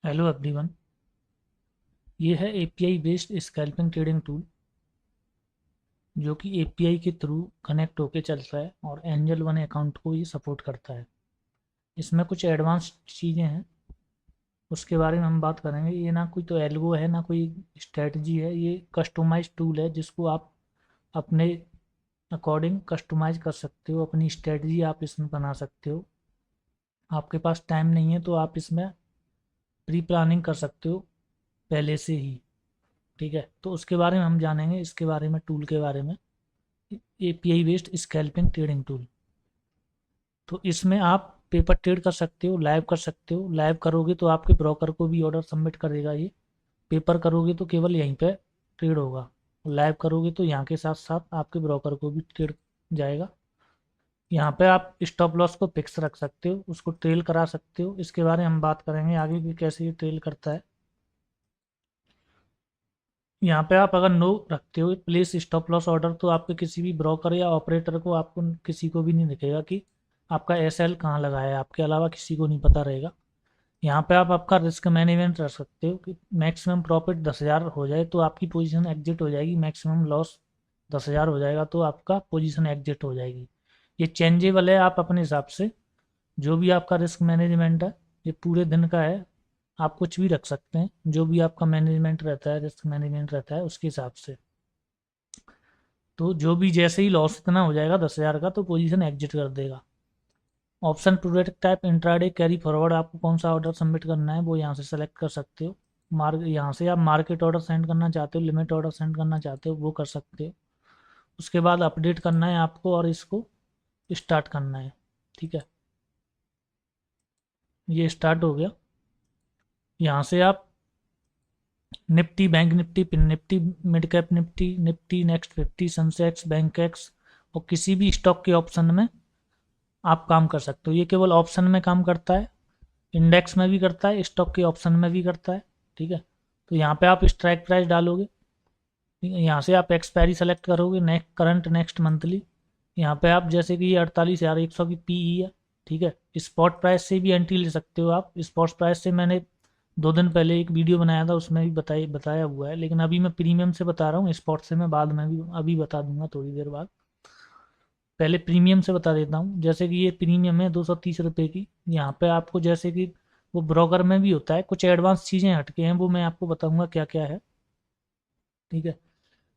Hello everyone. ये है API based scalping trading tool जो कि एपीआई के थ्रू कनेक्ट होके चलता है और एंजल वन अकाउंट को ये सपोर्ट करता है। इसमें कुछ एडवांस चीज़ें हैं, उसके बारे में हम बात करेंगे। ये ना कोई तो एल्गो है ना कोई स्ट्रेटजी है, ये कस्टमाइज टूल है जिसको आप अपने अकॉर्डिंग कस्टमाइज कर सकते हो। अपनी स्ट्रेटजी आप इसमें बना सकते हो। आपके पास टाइम नहीं है तो आप इसमें प्री प्लानिंग कर सकते हो पहले से ही। ठीक है, तो उसके बारे में हम जानेंगे, इसके बारे में, टूल के बारे में। API based scalping trading tool. तो इसमें आप पेपर ट्रेड कर सकते हो, लाइव कर सकते हो। लाइव करोगे तो आपके ब्रोकर को भी ऑर्डर सबमिट करेगा ये। पेपर करोगे तो केवल यहीं पे ट्रेड होगा। लाइव करोगे तो यहाँ के साथ साथ आपके ब्रोकर को भी ट्रेड जाएगा। यहाँ पे आप स्टॉप लॉस को फिक्स रख सकते हो, उसको ट्रेल करा सकते हो। इसके बारे में हम बात करेंगे आगे कि कैसे ये ट्रेल करता है। यहाँ पे आप अगर नो रखते हो प्लेस स्टॉप लॉस ऑर्डर, तो आपके किसी भी ब्रोकर या ऑपरेटर को, आपको किसी को भी नहीं दिखेगा कि आपका एसएल कहाँ लगा है। आपके अलावा किसी को नहीं पता रहेगा। यहाँ पे आप आपका रिस्क मैनेजमेंट रख सकते हो कि मैक्सिमम प्रॉफिट 10,000 हो जाए तो आपकी पोजीशन एग्जिट हो जाएगी, मैक्सिमम लॉस 10,000 हो जाएगा तो आपका पोजीशन एग्जिट हो जाएगी। ये चेंजेबल है, आप अपने हिसाब से जो भी आपका रिस्क मैनेजमेंट है, ये पूरे दिन का है, आप कुछ भी रख सकते हैं। जो भी आपका मैनेजमेंट रहता है, रिस्क मैनेजमेंट रहता है, उसके हिसाब से। तो जो भी जैसे ही लॉस इतना हो जाएगा 10,000 का तो पोजीशन एग्जिट कर देगा। Option product type intraday carry forward, आपको कौन सा ऑर्डर सबमिट करना है वो यहाँ से सेलेक्ट कर सकते हो। यहाँ से आप मार्केट ऑर्डर सेंड करना चाहते हो, लिमिट ऑर्डर सेंड करना चाहते हो, वो कर सकते हो। उसके बाद अपडेट करना है आपको और इसको स्टार्ट करना है। ठीक है, ये स्टार्ट हो गया। यहाँ से आप Nifty, bank Nifty, fin Nifty, mid cap Nifty, Nifty next 50, Sensex, Bankex और किसी भी स्टॉक के ऑप्शन में आप काम कर सकते हो। ये केवल ऑप्शन में काम करता है, इंडेक्स में भी करता है, स्टॉक के ऑप्शन में भी करता है। ठीक है, तो यहाँ पे आप स्ट्राइक प्राइस डालोगे, यहाँ से आप एक्सपायरी सेलेक्ट करोगे, नेक्स्ट करंट, नेक्स्ट मंथली। यहाँ पे आप जैसे कि ये 48,100 की पीई है। ठीक है, स्पॉट प्राइस से भी एंट्री ले सकते हो आप। स्पॉट प्राइस से मैंने 2 दिन पहले एक वीडियो बनाया था, उसमें भी बताया हुआ है, लेकिन अभी मैं प्रीमियम से बता रहा हूँ। स्पॉट से मैं बाद में भी अभी बता दूंगा थोड़ी देर बाद। पहले प्रीमियम से बता देता हूँ। जैसे कि ये प्रीमियम है 230 रुपये की। यहाँ पे आपको जैसे कि वो ब्रोकर में भी होता है, कुछ एडवांस चीज़ें हटके हैं, वो मैं आपको बताऊंगा क्या क्या है। ठीक है,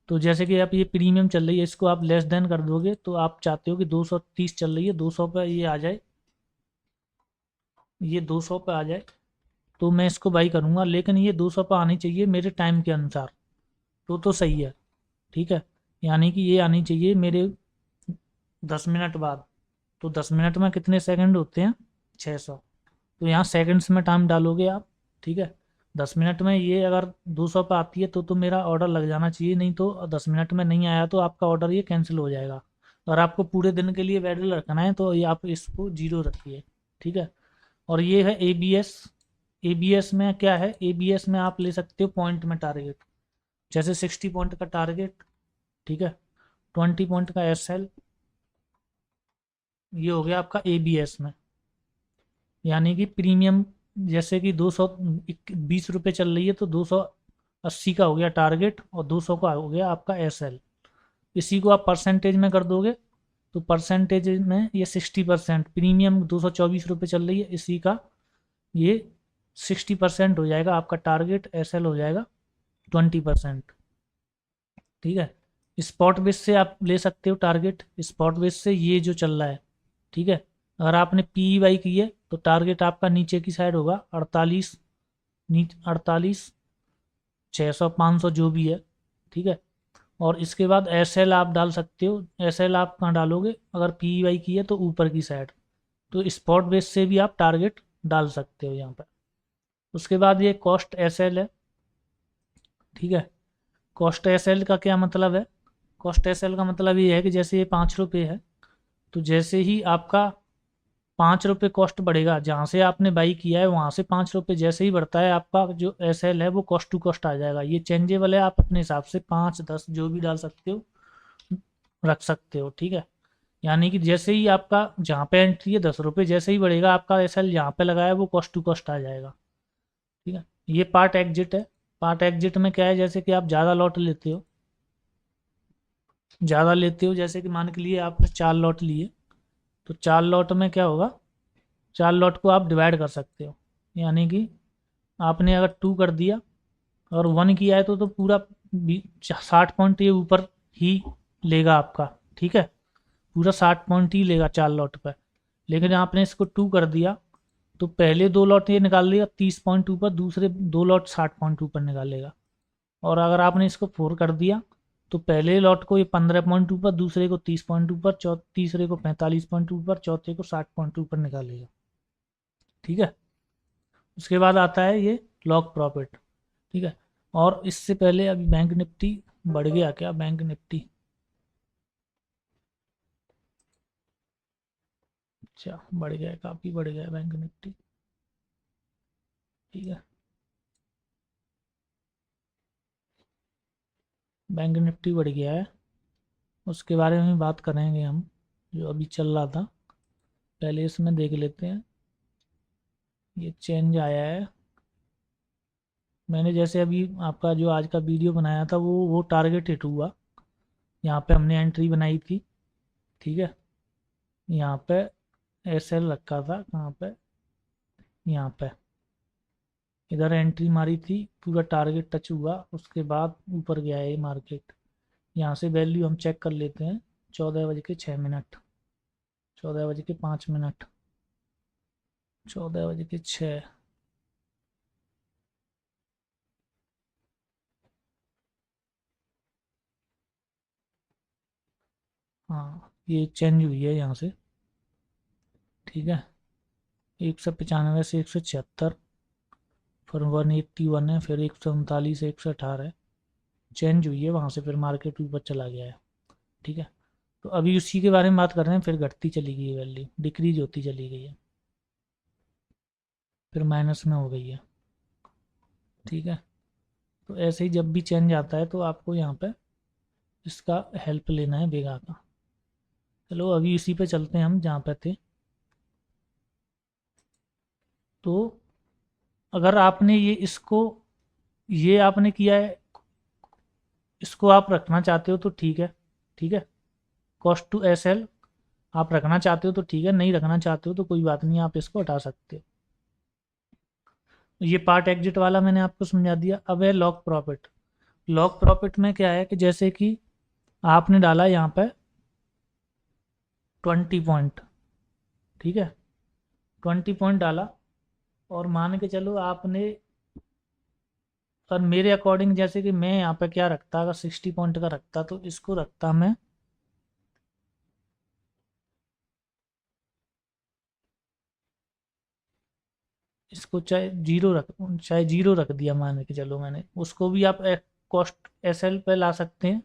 तो जैसे कि आप ये प्रीमियम चल रही है, इसको आप लेस देन कर दोगे तो आप चाहते हो कि 230 चल रही है, 200 पे ये आ जाए, ये 200 पे आ जाए तो मैं इसको बाई करूँगा। लेकिन ये 200 पे आनी चाहिए मेरे टाइम के अनुसार, तो सही है। ठीक है, यानी कि ये आनी चाहिए मेरे 10 मिनट बाद। तो 10 मिनट में कितने सेकंड होते हैं? 600। तो यहाँ सेकंड्स में टाइम डालोगे आप। ठीक है, 10 मिनट में ये अगर 200 पे आती है तो मेरा ऑर्डर लग जाना चाहिए, नहीं तो 10 मिनट में नहीं आया तो आपका ऑर्डर ये कैंसिल हो जाएगा। अगर आपको पूरे दिन के लिए वैलिड रखना है तो ये आप इसको 0 रखिए। ठीक है, और ये है एबीएस। एबीएस में क्या है? एबीएस में आप ले सकते हो पॉइंट में टारगेट, जैसे 60 पॉइंट का टारगेट। ठीक है, 20 पॉइंट का एसएल। ये हो गया आपका एबीएस में। यानी कि प्रीमियम जैसे कि 220 रुपये चल रही है तो 280 का हो गया टारगेट और 200 का हो गया आपका एसएल। इसी को आप परसेंटेज में कर दोगे तो परसेंटेज में ये 60%, प्रीमियम 224 रुपये चल रही है, इसी का ये 60% हो जाएगा आपका टारगेट, एसएल हो जाएगा 20%। ठीक है, स्पॉट बेस से आप ले सकते हो टारगेट, स्पॉट बेस से ये जो चल रहा है। ठीक है, अगर आपने पी वाई की है तो टारगेट आपका नीचे की साइड होगा 48, 48, 600, 500 जो भी है। ठीक है, और इसके बाद एस एल आप डाल सकते हो। एस एल आप कहाँ डालोगे? अगर पी वाई की है तो ऊपर की साइड। तो स्पॉट बेस से भी आप टारगेट डाल सकते हो यहाँ पर। उसके बाद ये कॉस्ट एस एल है। ठीक है, कॉस्ट एस एल का क्या मतलब है? कॉस्ट एस एल का मतलब ये है कि जैसे ये 5 रुपये है, तो जैसे ही आपका 5 रुपये कॉस्ट बढ़ेगा, जहाँ से आपने बाई किया है वहाँ से 5 रुपये जैसे ही बढ़ता है, आपका जो एस एल है वो कॉस्ट टू कॉस्ट आ जाएगा। ये चेंजेबल है, आप अपने हिसाब से 5, 10 जो भी डाल सकते हो, रख सकते हो। ठीक है, यानी कि जैसे ही आपका जहाँ पे एंट्री है 10 रुपये, जैसे ही बढ़ेगा आपका एस एल जहाँ पे लगाया है वो कॉस्ट टू कॉस्ट आ जाएगा। ठीक है, ये पार्ट एग्जिट है। पार्ट एग्जिट में क्या है, जैसे कि आप ज़्यादा लॉट लेते हो, जैसे कि मान के लिए आपने 4 लॉट लिए, तो 4 लॉट में क्या होगा, 4 लॉट को आप डिवाइड कर सकते हो। यानी कि आपने अगर 2 कर दिया और 1 किया है तो पूरा 60 पॉइंट ये ऊपर ही लेगा आपका। ठीक है, पूरा 60 पॉइंट ही लेगा 4 लॉट पर। लेकिन आपने इसको 2 कर दिया तो पहले 2 लॉट ये निकाल लेगा 30 पॉइंट ऊपर, दूसरे 2 लॉट 60 पॉइंट ऊपर निकाल लेगा। और अगर आपने इसको 4 कर दिया तो पहले लॉट को ये 15 पॉइंट ऊपर, दूसरे को 30 पॉइंट ऊपर, तीसरे को 45 पॉइंट ऊपर, चौथे को 60 पॉइंट ऊपर निकालेगा। ठीक है, उसके बाद आता है ये लॉक प्रॉफिट। ठीक है, और इससे पहले अभी बैंक निफ्टी बढ़ गया क्या, बैंक निफ्टी, अच्छा बढ़ गया है, काफ़ी बढ़ गया है बैंक निफ्टी। ठीक है, बैंक निफ्टी बढ़ गया है, उसके बारे में बात करेंगे हम, जो अभी चल रहा था। पहले इसमें देख लेते हैं, ये चेंज आया है। मैंने जैसे अभी आपका जो आज का वीडियो बनाया था वो टारगेट हिट हुआ। यहाँ पे हमने एंट्री बनाई थी। ठीक है, यहाँ पे एस एल रखा था, कहाँ पे, यहाँ पे इधर एंट्री मारी थी, पूरा टारगेट टच हुआ, उसके बाद ऊपर गया है मार्केट। यहाँ से वैल्यू हम चेक कर लेते हैं, 14 बज के 6 मिनट, 14 बज के 5 मिनट, 14 बज के 6। हाँ, ये चेंज हुई है यहाँ से। ठीक है, 195 से 176, फिर 181 है, फिर 139 से 118 चेंज हुई है वहाँ से, फिर मार्केट ऊपर चला गया है। ठीक है, तो अभी उसी के बारे में बात कर रहे हैं, फिर घटती चली गई है वैल्यू, डिक्रीज होती चली गई है, फिर माइनस में हो गई है। ठीक है, तो ऐसे ही जब भी चेंज आता है तो आपको यहाँ पे इसका हेल्प लेना है वेगा का। चलो अभी इसी पे चलते हैं हम जहाँ पे थे। तो अगर आपने ये आपने किया है, इसको आप रखना चाहते हो तो ठीक है। ठीक है, कॉस्ट टू एस एल आप रखना चाहते हो तो ठीक है, नहीं रखना चाहते हो तो कोई बात नहीं, आप इसको हटा सकते हो। ये पार्ट एग्जिट वाला मैंने आपको समझा दिया। अब है लॉक प्रॉफिट। लॉक प्रॉफिट में क्या है कि जैसे कि आपने डाला यहाँ पे 20 पॉइंट। ठीक है, 20 पॉइंट डाला, और मान के चलो आपने, और मेरे अकॉर्डिंग जैसे कि मैं यहाँ पे क्या रखता, अगर 60 पॉइंट का रखता तो इसको रखता मैं, इसको चाहे जीरो रख दिया, मान के चलो मैंने उसको भी आप कॉस्ट एस एल पे ला सकते हैं।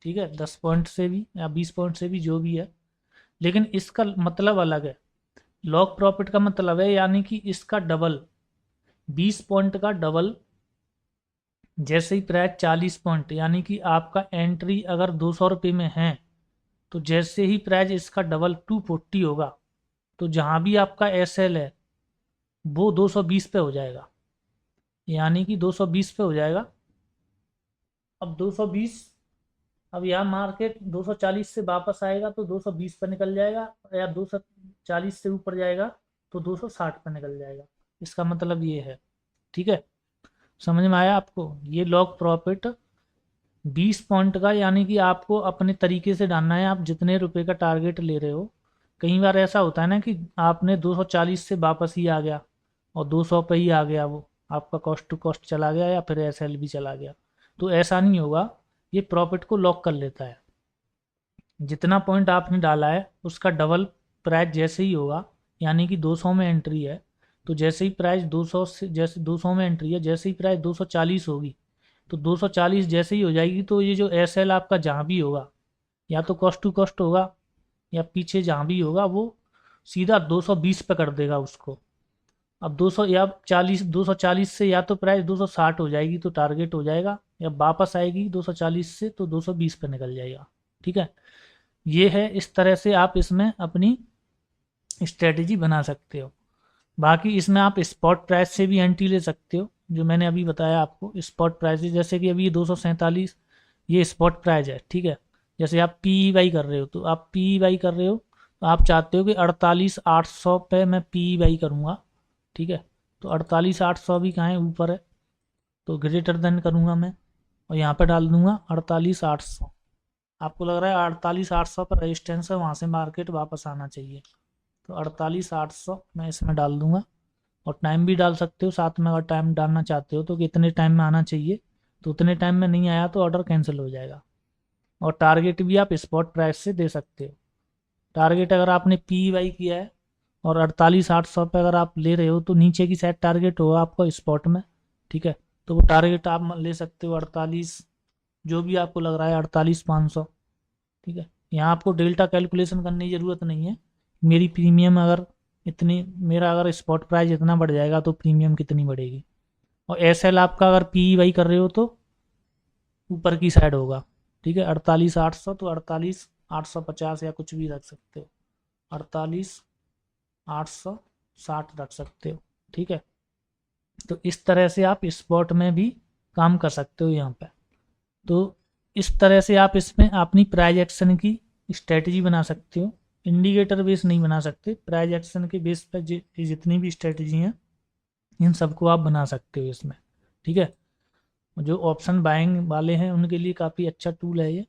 ठीक है, 10 पॉइंट से भी या 20 पॉइंट से भी, जो भी है, लेकिन इसका मतलब अलग है। लॉक प्रॉफिट का मतलब है यानी कि इसका डबल, 20 पॉइंट का डबल। जैसे ही प्राइस 40 पॉइंट, यानी कि आपका एंट्री अगर 200 रुपये में है, तो जैसे ही प्राइस इसका डबल 240 होगा, तो जहाँ भी आपका एस एल है वो 220 पे हो जाएगा, यानी कि 220 पे हो जाएगा। अब 220, अब यहाँ मार्केट 240 से वापस आएगा तो 220 पे निकल जाएगा, या 240 से ऊपर जाएगा तो 260 पे निकल जाएगा। इसका मतलब ये है। ठीक है, समझ में आया आपको, ये लॉक प्रॉफिट 20 पॉइंट का, यानी कि आपको अपने तरीके से डालना है, आप जितने रुपए का टारगेट ले रहे हो। कई बार ऐसा होता है ना कि आपने 240 से वापस ही आ गया और 200 पे ही आ गया, वो आपका कॉस्ट टू कॉस्ट चला गया या फिर एस एल भी चला गया, तो ऐसा नहीं होगा। ये प्रॉफिट को लॉक कर लेता है। जितना पॉइंट आपने डाला है उसका डबल प्राइस जैसे ही होगा, यानी कि 200 में एंट्री है, तो जैसे ही प्राइस 200 से, जैसे 200 में एंट्री है, जैसे ही प्राइस 240 होगी, तो 240 जैसे ही हो जाएगी तो ये जो एस एल आपका जहाँ भी होगा, या तो कॉस्ट टू कॉस्ट होगा या पीछे जहाँ भी होगा, वो सीधा 220 पे कर देगा उसको। अब 200 या 40, 240 से या तो प्राइस 260 हो जाएगी तो टारगेट हो जाएगा, या वापस आएगी 240 से तो 220 पे निकल जाएगा। ठीक है, ये है, इस तरह से आप इसमें अपनी स्ट्रेटजी बना सकते हो। बाकी इसमें आप स्पॉट प्राइस से भी एंट्री ले सकते हो, जो मैंने अभी बताया आपको स्पॉट प्राइस, जैसे कि अभी ये 247 ये स्पॉट प्राइस है, ठीक है। जैसे आप पी ई वाई कर रहे हो, तो आप पी ई वाई कर रहे हो तो आप चाहते हो कि 48,800 पे मैं पी ई वाई करूँगा, ठीक है। तो 48,800 भी कहाँ है, ऊपर है, तो ग्रेटर देन करूँगा मैं और यहाँ पे डाल दूंगा 48,800। आपको लग रहा है 48,800 पर रेजिस्टेंस है, वहाँ से मार्केट वापस आना चाहिए, तो 48,800 मैं इसमें डाल दूंगा। और टाइम भी डाल सकते हो साथ में, अगर टाइम डालना चाहते हो तो कितने टाइम में आना चाहिए, तो उतने टाइम में नहीं आया तो ऑर्डर कैंसिल हो जाएगा। और टारगेट भी आप स्पॉट प्राइस से दे सकते हो। टारगेट अगर आपने पी वाई किया है और 48,800 पे अगर आप ले रहे हो तो नीचे की साइड टारगेट होगा आपका स्पॉट में, ठीक है। तो वो टारगेट आप ले सकते हो 48, जो भी आपको लग रहा है 48,500, ठीक है। यहाँ आपको डेल्टा कैलकुलेशन करने की ज़रूरत नहीं है, मेरी प्रीमियम अगर इतनी, मेरा अगर स्पॉट प्राइस इतना बढ़ जाएगा तो प्रीमियम कितनी बढ़ेगी। और एस एल आपका अगर पी वाई कर रहे हो तो ऊपर की साइड होगा, ठीक है। 48,800 तो 48,850 या कुछ भी रख सकते हो, 48,860 रख सकते हो, ठीक है। तो इस तरह से आप स्पॉट में भी काम कर सकते हो यहाँ पे। तो इस तरह से आप इसमें अपनी प्राइज एक्शन की स्ट्रेटजी बना सकते हो। इंडिकेटर बेस नहीं बना सकते, प्राइज एक्शन के बेस पर जितनी भी स्ट्रेटजी हैं इन सबको आप बना सकते हो इसमें, ठीक है। जो ऑप्शन बाइंग वाले हैं उनके लिए काफ़ी अच्छा टूल है ये।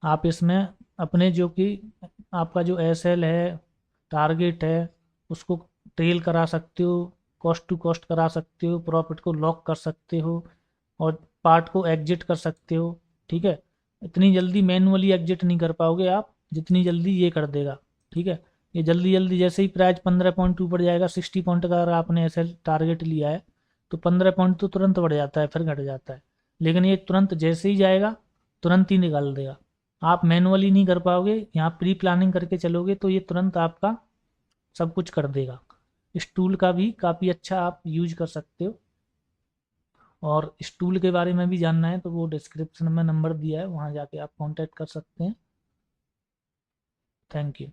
आप इसमें अपने जो कि आपका जो एस एल है, टारगेट है, उसको ट्रेल करा सकते हो, कॉस्ट टू कॉस्ट करा सकते हो, प्रॉफिट को लॉक कर सकते हो और पार्ट को एग्जिट कर सकते हो, ठीक है। इतनी जल्दी मैनुअली एग्जिट नहीं कर पाओगे आप जितनी जल्दी ये कर देगा, ठीक है। ये जल्दी जल्दी जैसे ही प्राइस 15 पॉइंट ऊपर जाएगा, 60 पॉइंट का अगर आपने ऐसे टारगेट लिया है तो 15 पॉइंट तो तुरंत बढ़ जाता है, फिर घट जाता है। लेकिन ये तुरंत जैसे ही जाएगा तुरंत ही निकाल देगा। आप मैनुअली नहीं कर पाओगे, यहाँ प्री प्लानिंग करके चलोगे तो ये तुरंत आपका सब कुछ कर देगा। इस टूल का भी काफ़ी अच्छा आप यूज कर सकते हो। और इस टूल के बारे में भी जानना है तो वो डिस्क्रिप्शन में नंबर दिया है, वहाँ जाके आप कांटेक्ट कर सकते हैं। Thank you.